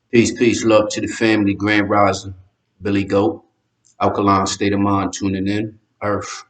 Peace, peace, love to the family, Grand Rising, Billy Goat, Alkaline State of Mind tuning in, Earth.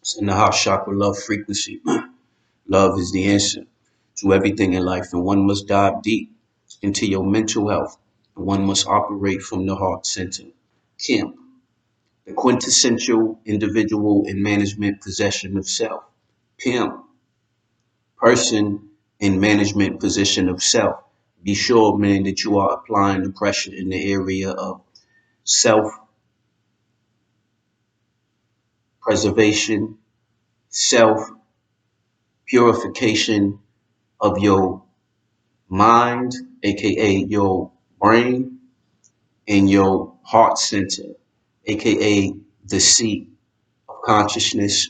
It's in the hot chakra love frequency. Love is the answer to everything in life, and one must dive deep into your mental health, and one must operate from the heart center. Kim, the quintessential individual in management possession of self. Pimp, person in management position of self. Be sure, man, that you are applying the pressure in the area of self preservation, self purification of your mind, aka your brain, and your heart center, aka the seat of consciousness.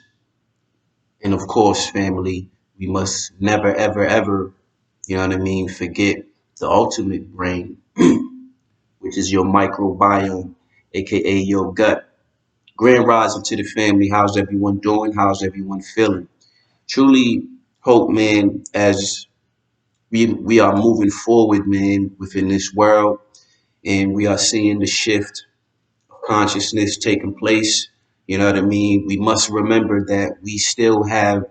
And of course, family, we must never, ever, ever, forget the ultimate brain, which is your microbiome, aka your gut. Grand rising to the family. How's everyone doing? How's everyone feeling? Truly hope, man, as we are moving forward, man, within this world, and we are seeing the shift of consciousness taking place. You know what I mean? We must remember that we still have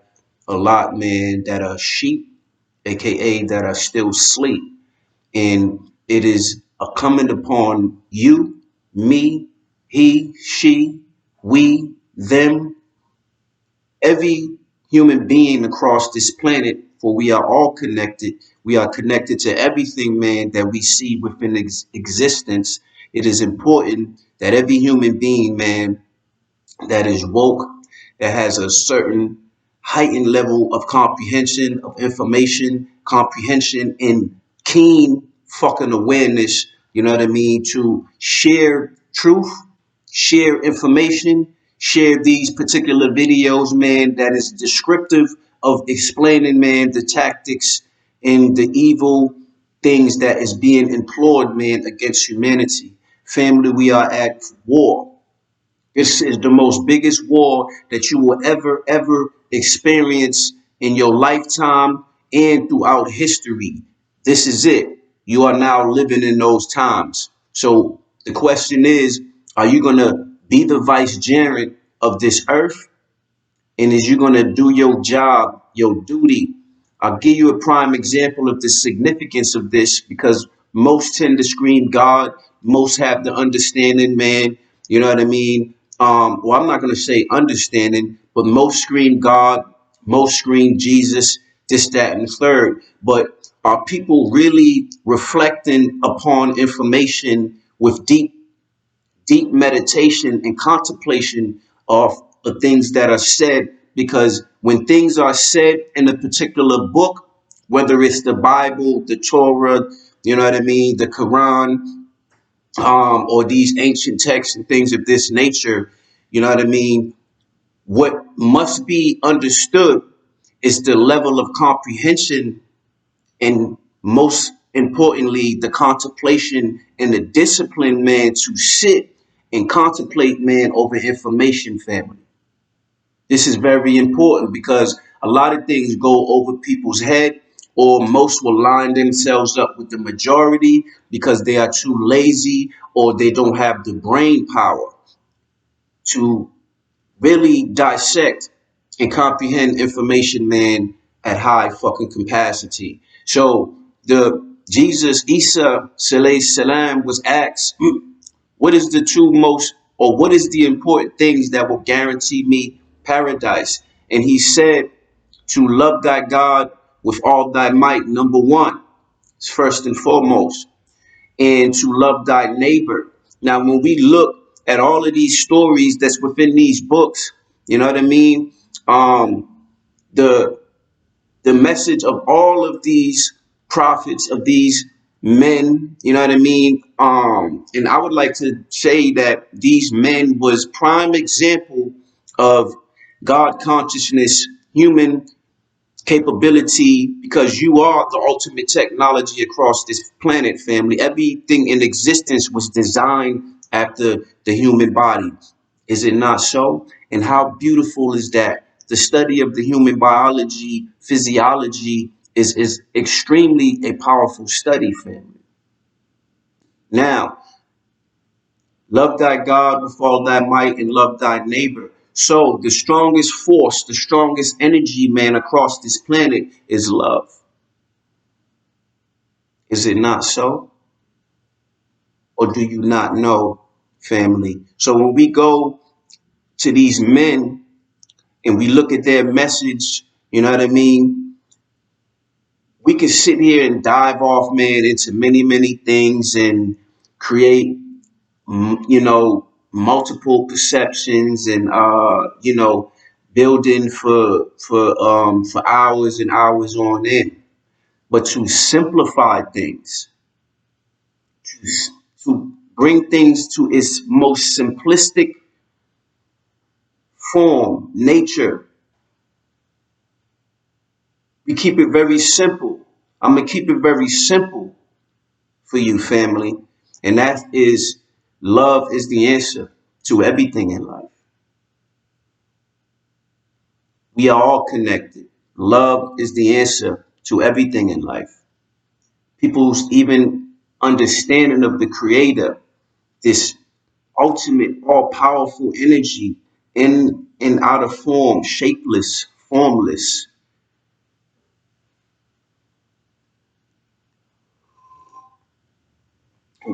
a lot, man, that are sheep, aka that are still asleep. And it is a coming upon you, me, he, she, we, them, every human being across this planet, for we are all connected. We are connected to everything, man, that we see within existence. It is important that every human being, man, that is woke, that has a certain heightened level of comprehension of information, comprehension, and keen fucking awareness, you know what I mean, to share truth, share information, share these particular videos, man, that is descriptive of explaining, man, the tactics and the evil things that is being employed, man, against humanity. Family, we are at war. This is the most biggest war that you will ever experience in your lifetime and throughout history. This is it. You are now living in those times. So the question is, are you going to be the vicegerent of this earth? And is you going to do your job, your duty? I'll give you a prime example of the significance of this because most tend to scream God. Most have the understanding, man. You know what I mean? Well, I'm not going to say understanding, but most scream God, most scream Jesus, this, that, and the third. But are people really reflecting upon information with deep meditation and contemplation of the things that are said? Because when things are said in a particular book, whether it's the Bible, the Torah, you know what I mean, the Quran, or these ancient texts and things of this nature, you know what I mean, what must be understood is the level of comprehension and most importantly, the contemplation and the discipline, man, to sit and contemplate, man, over information, family. This is very important because a lot of things go over people's head, or most will line themselves up with the majority because they are too lazy or they don't have the brain power to really dissect and comprehend information, man, at high fucking capacity. So the Jesus Isa Saleh Salam was asked, what is the two most, or what is the important things that will guarantee me paradise? And he said, to love thy God with all thy might, number one, is first and foremost, and to love thy neighbor. Now, when we look at all of these stories that's within these books, you know what I mean? The the message of all of these prophets, of these men, you know what I mean? And I would like to say that these men was prime example of God consciousness, human capability, because you are the ultimate technology across this planet, family. Everything in existence was designed after the human body. Is it not so? And how beautiful is that? The study of the human biology, physiology, is extremely a powerful study, family. Now, love thy God with all thy might and love thy neighbor. So the strongest force, the strongest energy, man, across this planet is love. Is it not so? Or do you not know, family? So when we go to these men and we look at their message, you know what I mean? We can sit here and dive off, man, into many, many things and create, you know, multiple perceptions and, you know, building for hours and hours on end. But to simplify things, to, to bring things to its most simplistic form, nature, we keep it very simple. I'm going to keep it very simple for you, family. And that is love is the answer to everything in life. We are all connected. Love is the answer to everything in life. People's even understanding of the creator, this ultimate all powerful energy in and out of form, shapeless, formless.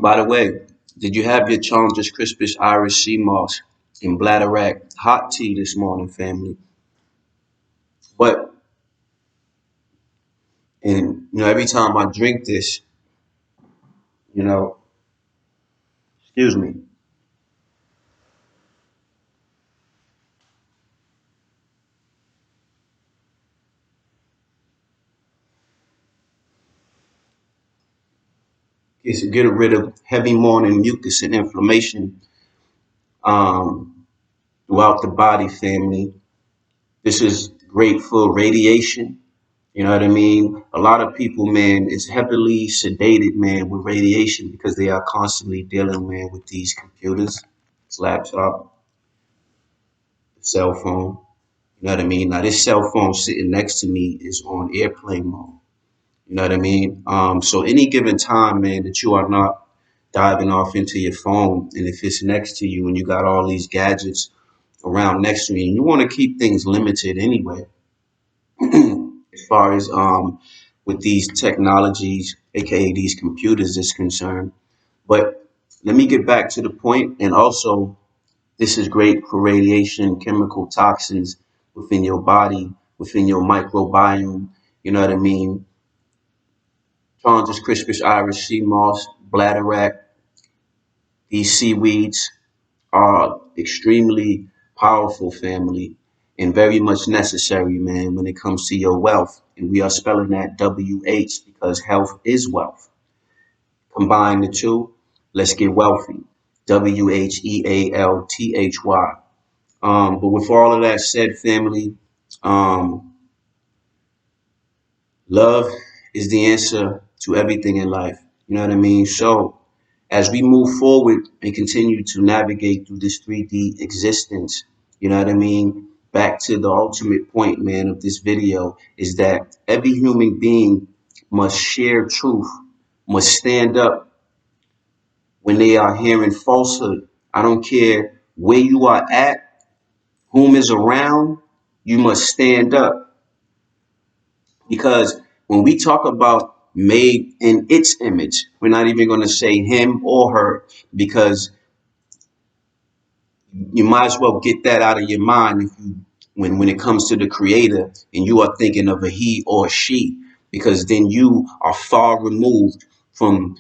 By the way, did you have your Challenger's Crispus Irish Sea Moss and Bladderwrack hot tea this morning, family? But, and you know, every time I drink this, you know, excuse me, it's to get rid of heavy morning mucus and inflammation throughout the body, family. This is great for radiation. You know what I mean? A lot of people, man, is heavily sedated, man, with radiation because they are constantly dealing, man, with these computers, this laptop, cell phone. You know what I mean? Now, this cell phone sitting next to me is on airplane mode. You know what I mean? So any given time, man, that you are not diving off into your phone, and if it's next to you and you got all these gadgets around next to you, and you want to keep things limited anyway, as far as with these technologies, aka these computers, is concerned. But let me get back to the point, and also this is great for radiation, chemical toxins within your body, within your microbiome. You know what I mean? Tonsils, crispus, Irish, sea moss, bladderwrack. These seaweeds are extremely powerful, family, and very much necessary, man, when it comes to your wealth. And we are spelling that WH because health is wealth. Combine the two, let's get wealthy. WHEALTHY. But with all of that said, family, um, love is the answer to everything in life. You know what I mean? So as we move forward and continue to navigate through this 3D existence, you know what I mean? Back to the ultimate point, man, of this video is that every human being must share truth, must stand up when they are hearing falsehood. I don't care where you are at, whom is around, you must stand up. Because when we talk about made in its image, we're not even going to say him or her because you might as well get that out of your mind if you when it comes to the creator and you are thinking of a he or a she, because then you are far removed from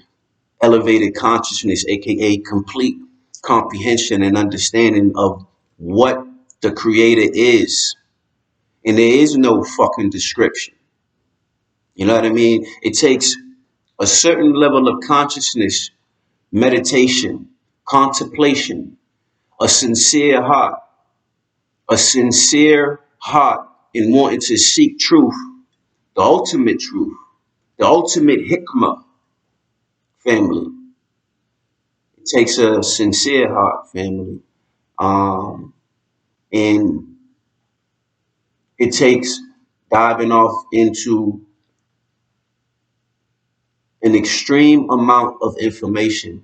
elevated consciousness, aka complete comprehension and understanding of what the creator is. And there is no fucking description. You know what I mean? It takes a certain level of consciousness, meditation, contemplation, a sincere heart, a sincere heart in wanting to seek truth, the ultimate hikmah, family. It takes a sincere heart, family. And it takes diving off into an extreme amount of information.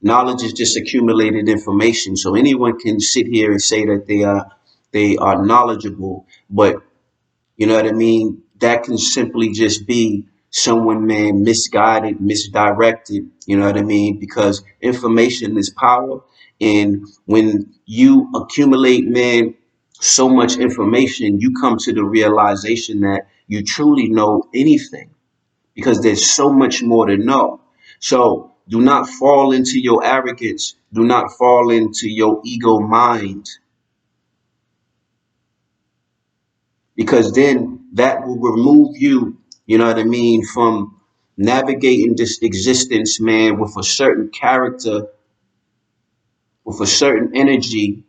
Knowledge is just accumulated information. So anyone can sit here and say that they are knowledgeable, but you know what I mean? That can simply just be someone, man, misguided, misdirected. You know what I mean? Because information is power. And when you accumulate, man, so much information, you come to the realization that you truly know anything because there's so much more to know. So do not fall into your arrogance. Do not fall into your ego mind, because then that will remove you, you know what I mean, from navigating this existence, man, with a certain character, with a certain energy,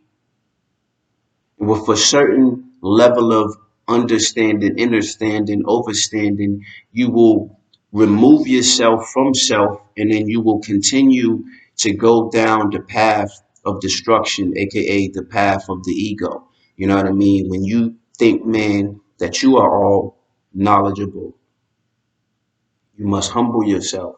with a certain level of understanding, understanding, overstanding. You will remove yourself from self, and then you will continue to go down the path of destruction, aka the path of the ego. You know what I mean? When you think, man, that you are all knowledgeable, you must humble yourself.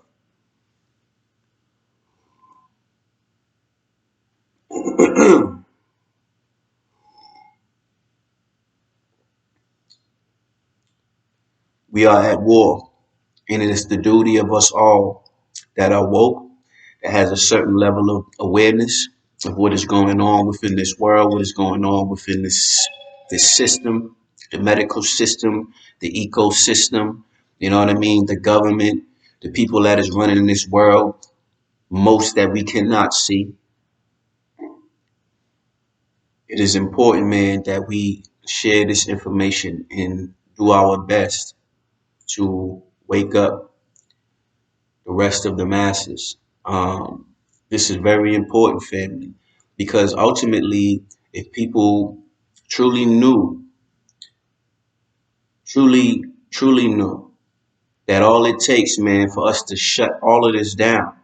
We are at war, and it is the duty of us all that are woke, that has a certain level of awareness of what is going on within this world, what is going on within this system, the medical system, the ecosystem, you know what I mean, the government, the people that is running in this world, most that we cannot see. It is important, man, that we share this information and do our best to wake up the rest of the masses. Um, this is very important, family, because ultimately, if people truly knew, truly knew that all it takes, man, for us to shut all of this down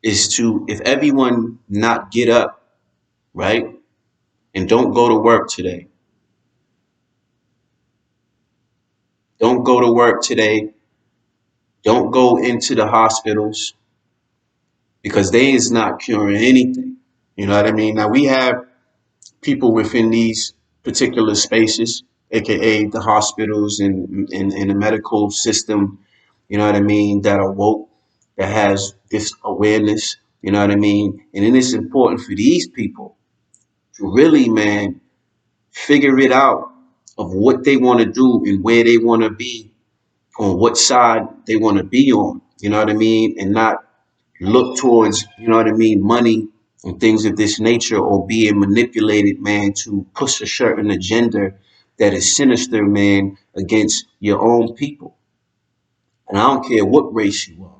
is to, if everyone not get up, right, and don't go to work today, don't go to work today, don't go into the hospitals because they is not curing anything. You know what I mean? Now we have people within these particular spaces, aka the hospitals and the medical system, you know what I mean, that are woke, that has this awareness, you know what I mean? And it is important for these people to really, man, figure it out of what they want to do and where they want to be, on what side they want to be on, you know what I mean? And not look towards, you know what I mean, money and things of this nature, or being manipulated, man, to push a certain agenda that is sinister, man, against your own people. And I don't care what race you are.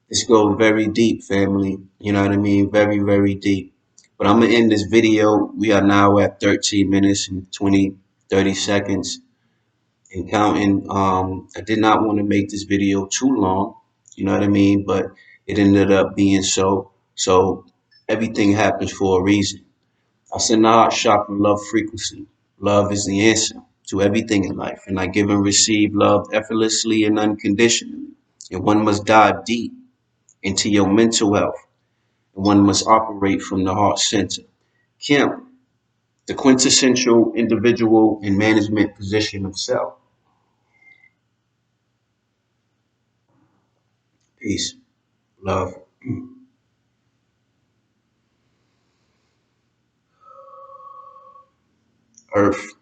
This goes very deep, family. You know what I mean? Very, very deep. But I'm going to end this video. We are now at 13 minutes and 30 seconds and counting. I did not want to make this video too long, you know what I mean, but it ended up being so. So everything happens for a reason. I send out sharp and love frequency. Love is the answer to everything in life, and I give and receive love effortlessly and unconditionally. And one must dive deep into your mental health, and one must operate from the heart center. Kim, the quintessential individual in management position of self. Peace, love. Earth.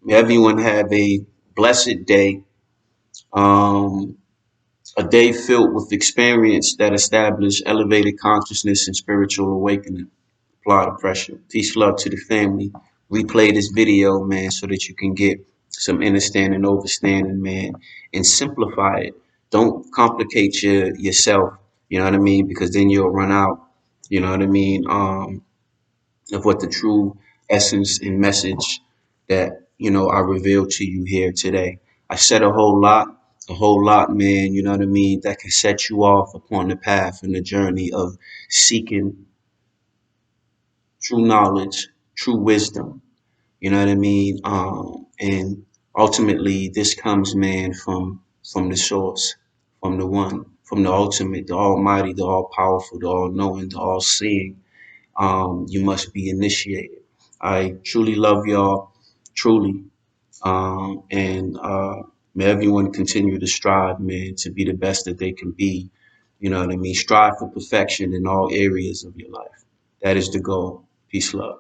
May everyone have a blessed day, um, a day filled with experience that establish elevated consciousness and spiritual awakening. Apply the pressure. Peace, love to the family. Replay this video, man, so that you can get some understanding, overstanding, man, and simplify it. Don't complicate yourself, you know what I mean? Because then you'll run out, you know what I mean? Of what the true essence and message that I revealed to you here today. I said a whole lot, man. You know what I mean? That can set you off upon the path and the journey of seeking true knowledge, true wisdom. You know what I mean? And ultimately, this comes, man, from the source, from the one, from the ultimate, the almighty, the all powerful, the all knowing, the all seeing. You must be initiated. I truly love y'all, truly. And may everyone continue to strive, man, to be the best that they can be. You know what I mean? Strive for perfection in all areas of your life. That is the goal. Peace, love.